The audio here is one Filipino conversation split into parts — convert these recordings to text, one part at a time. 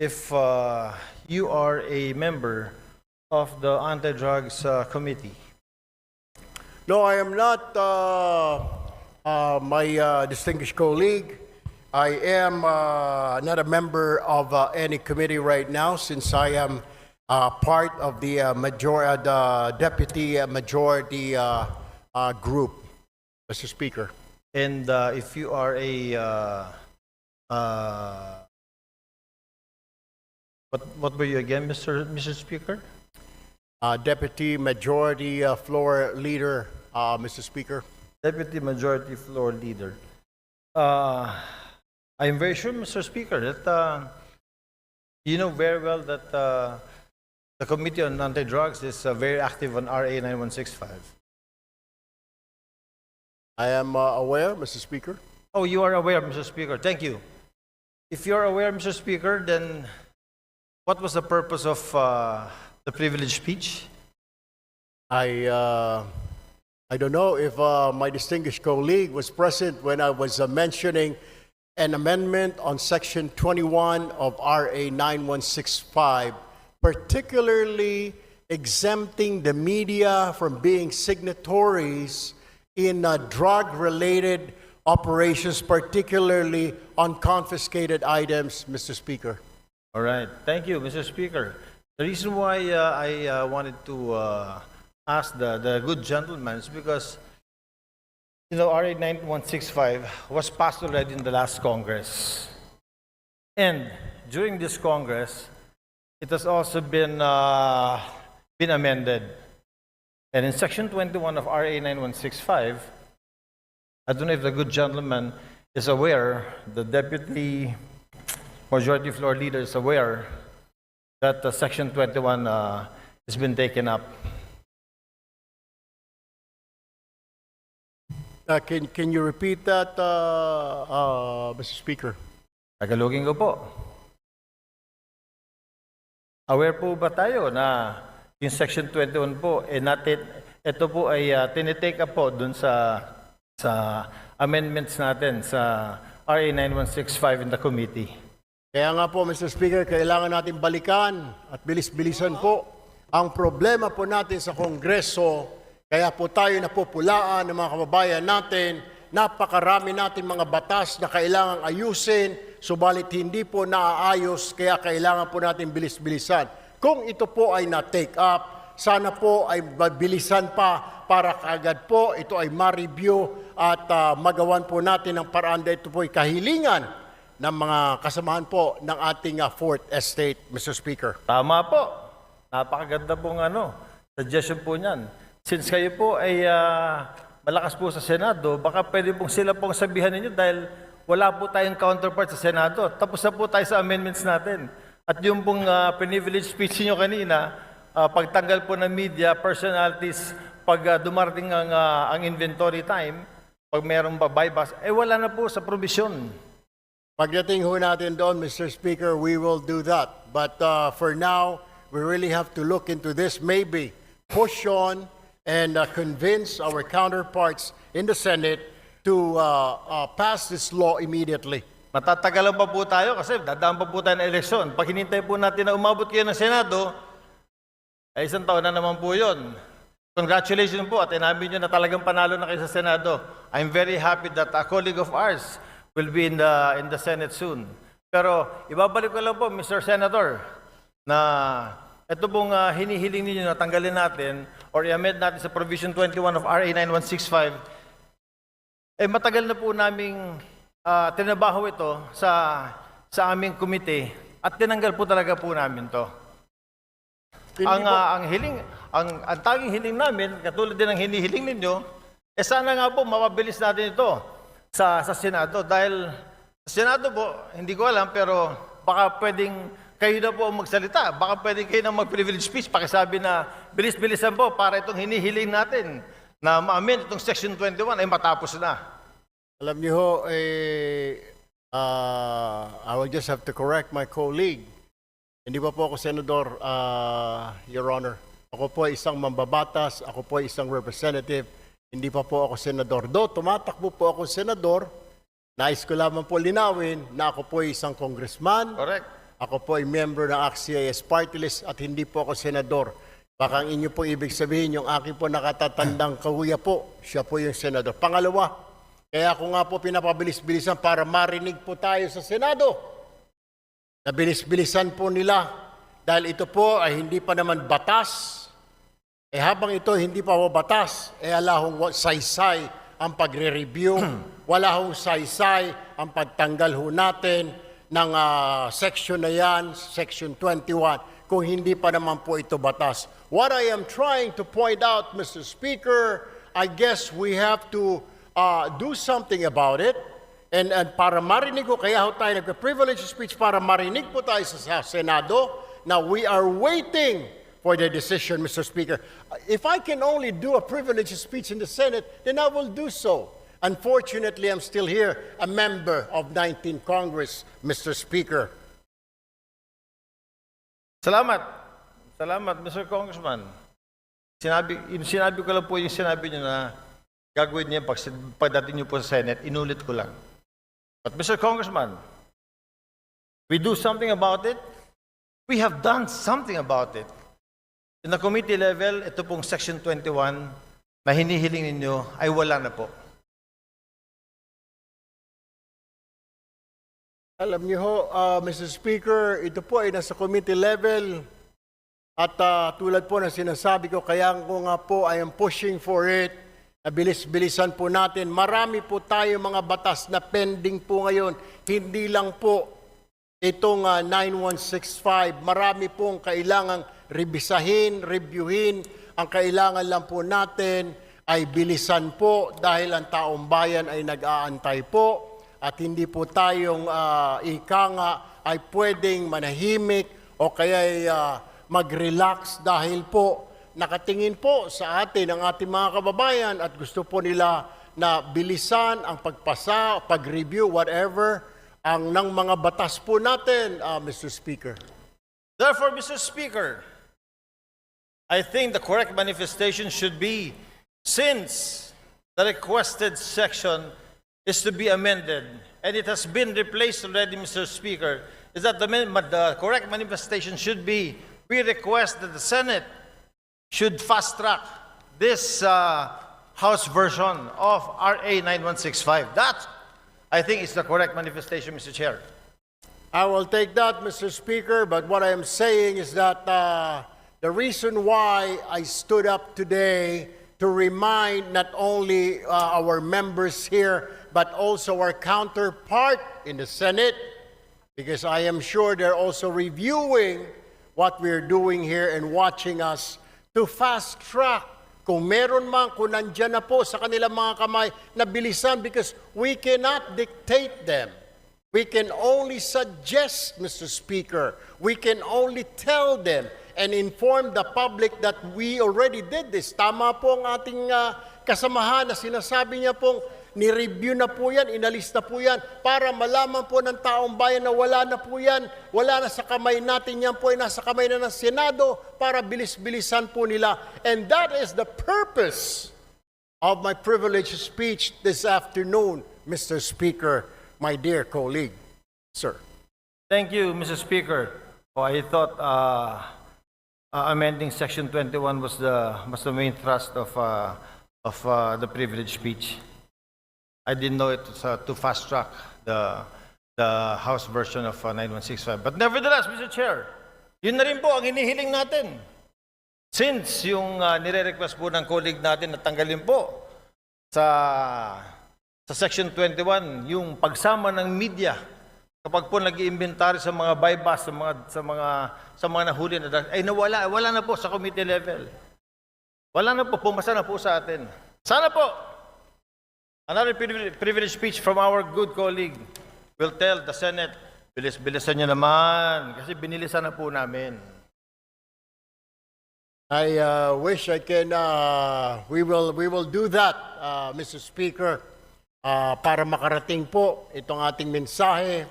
if you are a member of the Anti-Drugs Committee. No, I am not, my distinguished colleague. I am not a member of any committee right now since I am part of the deputy majority group, Mr. Speaker. And if you are a what were you again, Mr. Speaker? Deputy Majority Floor Leader, Mr. Speaker. Deputy Majority Floor Leader. I am very sure, Mr. Speaker, that you know very well that the Committee on Anti-Drugs is very active on RA 9165. I am aware, Mr. Speaker. Oh, you are aware, Mr. Speaker. Thank you. If you are aware, Mr. Speaker, then what was the purpose of the privileged speech? I don't know if my distinguished colleague was present when I was mentioning an amendment on Section 21 of RA 9165, particularly exempting the media from being signatories in drug-related operations, particularly on confiscated items, Mr. Speaker. All right. Thank you, Mr. Speaker. The reason why I wanted to ask the good gentleman is because, you know, RA 9165 was passed already in the last Congress. And during this Congress, it has also been amended. And in Section 21 of RA 9165, I don't know if the good gentleman is aware, the Deputy Majority Floor Leader is aware that Section 21 has been taken up. Can you repeat that, Mr. Speaker? Tagalogin ko po. Aware po ba tayo na yung Section 21 po, ito po ay tinitake up po dun sa amendments natin sa RA 9165 in the committee. Kaya nga po, Mr. Speaker, kailangan natin balikan at bilis-bilisan po ang problema po natin sa Kongreso. Kaya po tayo napupulaan ng mga kababayan natin. Napakarami natin mga batas na kailangang ayusin, subalit hindi po naaayos, kaya kailangan po natin bilis-bilisan. Kung ito po ay na-take up, sana po ay mabilisan pa para kaagad po ito ay ma-review at magawan po natin ang paraan dahil ito po ay kahilingan ng mga kasamahan po ng ating Fourth Estate, Mr. Speaker. Tama po. Napakaganda pong suggestion po niyan. Since kayo po ay malakas po sa Senado, baka pwede pong sila pong sabihan ninyo dahil wala po tayong counterpart sa Senado. Tapos na po tayo sa amendments natin. At yung pong privilege speech niyo kanina, pagtanggal po ng media, personalities, pag dumarating ang inventory time, pag mayroong bypass, wala na po sa provision. Pagdating ho natin doon, Mr. Speaker, we will do that. But for now, we really have to look into this, maybe push on and convince our counterparts in the Senate to pass this law immediately. Matatagalan pa po tayo kasi dadaan pa po tayo ng eleksyon. Pag hinintay po natin na umabot kayo ng Senado, ay isang taon na naman po yun. Congratulations po at inamin nyo na talagang panalo na kayo sa Senado. I'm very happy that a colleague of ours will be in the Senate soon. Pero ibabalik ko lang po, Mr. Senator, na ito pong hinihiling ninyo na tanggalin natin or i-amend natin sa Provision 21 of RA 9165, matagal na po naming tinabaho ito sa aming komite at tinanggal po talaga po namin to. Ang tanging hiling namin, katulad din ng hinihiling ninyo, sana nga po mapabilis natin ito sa Senado. Dahil sa Senado po, hindi ko alam, pero baka pwedeng kayo na po magsalita. Baka pwedeng kayo na mag-privilege speech. Pakisabi na bilis-bilisan po para itong hinihiling natin na ma-amend itong Section 21 ay matapos na. Alam niyo ho, I will just have to correct my colleague. Hindi pa po ako senador, Your Honor. Ako po ay isang mambabatas, ako po ay isang representative, hindi pa po ako senador. Do, tumatakbo po ako senador, nais ko lamang po linawin na ako po ay isang congressman. Correct. Ako po ay member ng ACT-CIS Party List at hindi po ako senador. Baka ang inyo po ibig sabihin, yung aking po nakatatandang kahuya po, siya po yung senador. Pangalawa, kaya ako nga po pinapabilis-bilisan para marinig po tayo sa Senado. Nabilis-bilisan po nila dahil ito po ay hindi pa naman batas. Habang ito hindi pa po batas, alahong saysay ang pagre-review, wala hong saysay ang pagtanggal ho natin ng section na yan, section 21, kung hindi pa naman po ito batas. What I am trying to point out, Mr. Speaker, I guess we have to do something about it. And para marinig ko, kaya ho tayo nagka-privilege speech para marinig po tayo sa Senado. Now, we are waiting for the decision, Mr. Speaker. If I can only do a privilege speech in the Senate, then I will do so. Unfortunately, I'm still here, a member of 19th Congress, Mr. Speaker. Salamat. Salamat, Mr. Congressman. Sinabi ko lang po yung sinabi niyo na gagawin niya pagdating niyo po sa Senate, inulit ko lang. But Mr. Congressman, we do something about it. We have done something about it. In the committee level, ito pong Section 21 na hinihiling ninyo ay wala na po. Alam niyo ho, Mr. Speaker, ito po ay nasa committee level at tulad po na sinasabi ko, kaya ko nga po I am pushing for it. Bilis-bilisan po natin. Marami po tayo mga batas na pending po ngayon. Hindi lang po itong 9165. Marami pong kailangang reviewin. Ang kailangan lang po natin ay bilisan po dahil ang taong bayan ay nag-aantay po at hindi po tayong ika nga ay pwedeng manahimik o kaya mag-relax dahil po nakatingin po sa atin ang ating mga kababayan at gusto po nila na bilisan ang pagpasa, pag-review, whatever, ang ng mga batas po natin, Mr. Speaker. Therefore, Mr. Speaker, I think the correct manifestation should be, since the requested section is to be amended, and it has been replaced already, Mr. Speaker, is that the correct manifestation should be, we request that the Senate should fast-track this House version of RA 9165. That, I think, is the correct manifestation, Mr. Chair. I will take that, Mr. Speaker, but what I am saying is that the reason why I stood up today to remind not only our members here, but also our counterpart in the Senate, because I am sure they're also reviewing what we're doing here and watching us, to fast-track. Kung meron man, kung nandyan na po sa kanilang mga kamay, na bilisan, because we cannot dictate them. We can only suggest, Mr. Speaker. We can only tell them and inform the public that we already did this. Tama po ang ating kasamahan na sinasabi niya pong ni-review na po yan, inalis na po yan, para malaman po ng taong bayan na wala na po yan, wala na sa kamay natin, yan po ay nasa kamay na ng Senado para bilis-bilisan po nila. And that is the purpose of my privileged speech this afternoon, Mr. Speaker, my dear colleague. Sir. Thank you, Mr. Speaker. Oh, I thought amending Section 21 was the main thrust of the privilege speech. I didn't know it was to fast track the House version of 9165. But nevertheless, Mr. Chair, yun na rin po ang hinihiling natin. Since yung nire-request po ng colleague natin na tanggalin po sa Section 21, yung pagsama ng media kapag po nag-iimbentary sa mga bypass, sa mga nahuli na ay wala na po sa committee level. Wala na po, pumasa na po sa atin. Sana po another privilege speech from our good colleague will tell the Senate, bilis-bilisan nyo naman kasi binilisan na po namin. I wish I can, we will do that, Mr. Speaker, para makarating po itong ating mensahe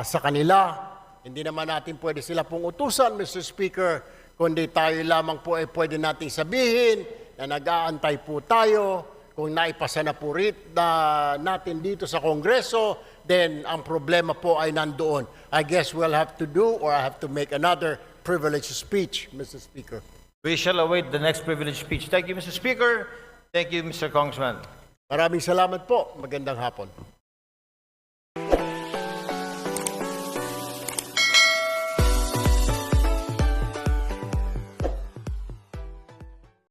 sa kanila. Hindi naman natin pwede sila pong utusan, Mr. Speaker, kundi tayo lamang po ay pwede nating sabihin na nag-aantay po tayo kung naipasa na po natin dito sa Kongreso, then ang problema po ay nandoon. I guess we'll have to do or I have to make another privileged speech, Mr. Speaker. We shall await the next privileged speech. Thank you, Mr. Speaker. Thank you, Mr. Congressman. Maraming salamat po. Magandang hapon.